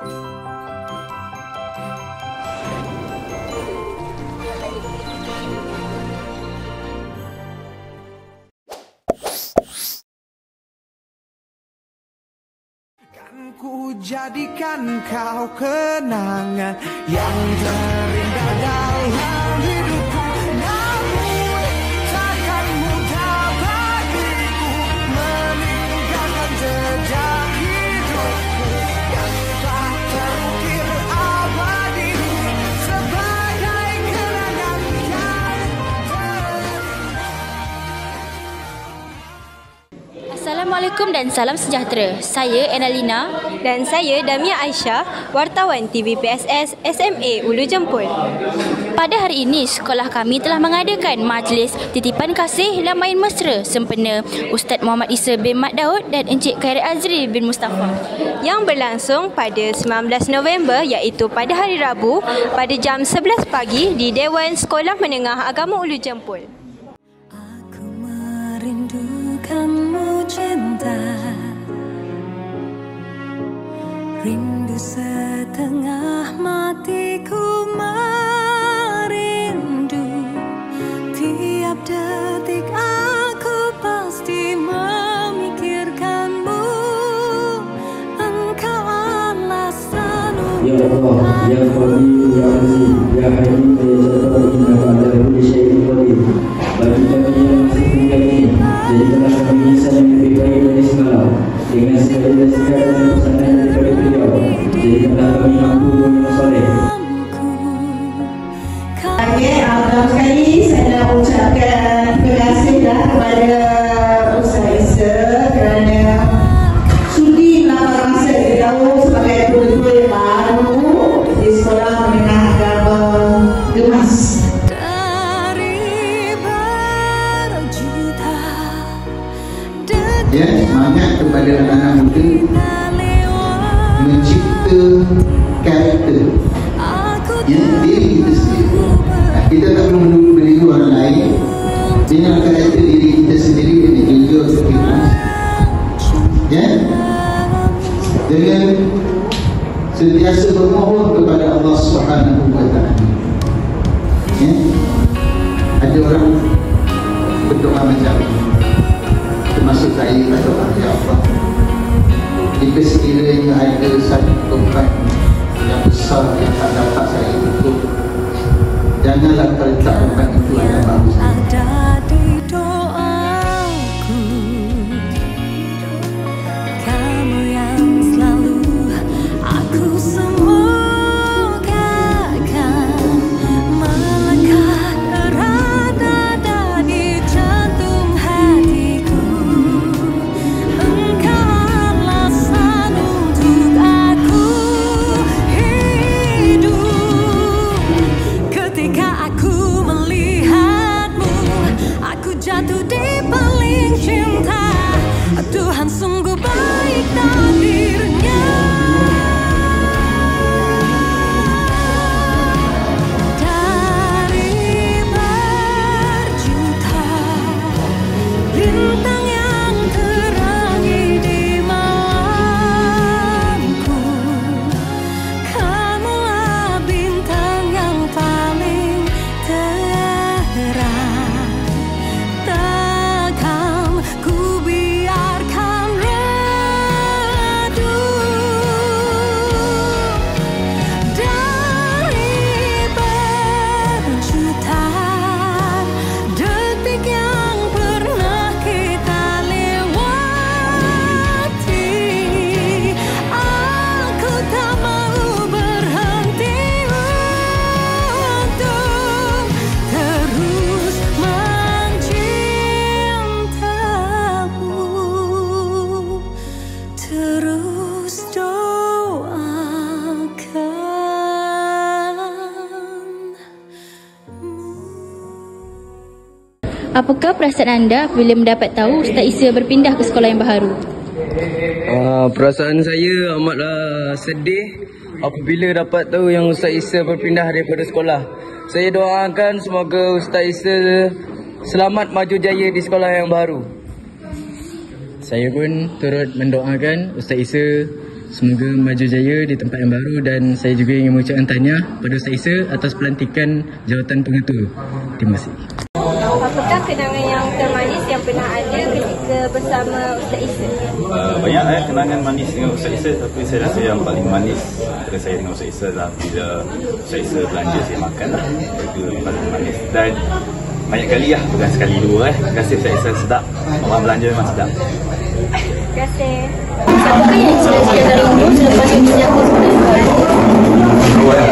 Kan ku jadikan kau kenangan yang terindah dalam hidupku. Namun takkan mudah bagiku meninggalkan jejak hidupku yang telah terukir abadi sebagai kenangan yang terindah. Assalamualaikum dan salam sejahtera. Saya Annalina dan saya Damia Aisyah, wartawan TVPSS SMA Ulu Jempol. Pada hari ini, sekolah kami telah mengadakan majlis titipan kasih dan main mesra sempena Ustaz Muhammad Isa bin Mat Daud dan Encik Khairat Azri bin Mustafa yang berlangsung pada 19 November iaitu pada hari Rabu pada jam 11 pagi di Dewan Sekolah Menengah Agama Ulu Jempol. Aku merindukanmu cinta, rindu setengah matiku merindu. Tiap detik aku pasti memikirkanmu. Engkau alasanku. Ya Allah, Ya Qadir, Ya Aziz, Ya Halim, Ya Jabbar, Innaka ala kulli syai'in qadir. Bagi kami yang masih tinggal ini, jadikanlah kami insan yang lebih baik dari semalam. Dengan segala sikap dan pesanan daripada beliau, jadikanlah kami mampu yang soleh. Pertama sekali saya nak ucapkan terima kasihlah kepada Ustaz Isa kerana sudi melamar masa jauh sebagai guru yang baru di Sekolah Menengah Agama Gemas. Ya, semangat kepada anak-anak muda mencipta karakter diri kita sendiri. Kita tak perlu menunggu beribu orang lain. Dengan karakter diri kita sendiri dengan jujur ikhlas, ya, dengan sentiasa bermohon kepada Allah Subhanahu wa Ta'ala. Ya, ada orang berdoa macam ini, termasuk saya berdoa, ya Allah, jika sekiranya ada satu tempat yang besar yang tak dapat saya tutup, janganlah terletak tempat itu yang bagus. Ada di doaku, kamu yang selalu aku semogakan melekat erat ada di jantung hatiku. Engkau alasan untuk aku hidup. Ketika aku melihatmu, aku jatuh di paling cinta. Tuhan sungguh baik takdirnya. Dari berjuta bintang yang terangi di malamku, kamulah bintang yang paling terang. Takkan ku biarkan redup. Dari berjuta detik yang pernah kita lewati, aku tak mau berhenti untuk terus mencintamu, terus doakan. Apakah perasaan anda bila mendapat tahu Ustaz Isa berpindah ke sekolah yang baru? Perasaan saya amatlah sedih apabila dapat tahu yang Ustaz Isa berpindah daripada sekolah. Saya doakan semoga Ustaz Isa selamat maju jaya di sekolah yang baru. Saya pun turut mendoakan Ustaz Isa Semoga maju jaya di tempat yang baru dan saya juga ingin mengucapkan tahniah pada Ustaz Isa atas pelantikan jawatan pengetua. Terima kasih. Apakah kenangan yang termanis yang pernah ada ketika bersama Ustaz Isa? Banyak kenangan manis dengan Ustaz Isa, tapi saya rasa yang paling manis antara saya dengan Ustaz Isa adalah bila Ustaz Isa belanja saya makan lah. Itu yang paling manis. Dan banyak kali lah, bukan sekali dua. Terima kasih Ustaz Isa, sedap. Orang belanja memang sedap. Terima kasih. Siapakah yang cita-cita terindu selepas menyambut sekolah?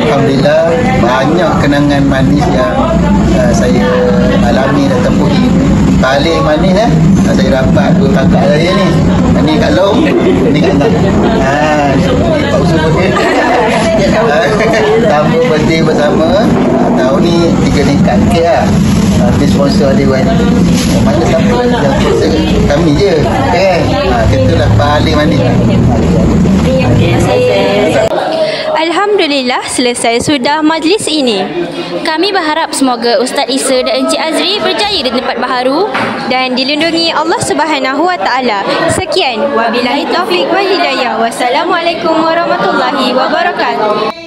Alhamdulillah, banyak kenangan manis yang saya alami dan tempuhi. Paling manis saya dapat dua kakak saya ni. Ni kat Long, ni kat Long. Ni Pak Usul dia. Sambung birthday bersama. Tahun ni 3 tingkat kek lah. Dia sponsor dia buat. Mana siapa yang sponsor kami je. Itulah paling manis. Alhamdulillah, selesai sudah majlis ini. Kami berharap semoga Ustaz Isa dan Encik Azri berjaya di tempat baharu Dan dilindungi Allah Subhanahu Wa Taala. Sekian, wabillahi taufik wal hidayah. Wassalamualaikum warahmatullahi wabarakatuh.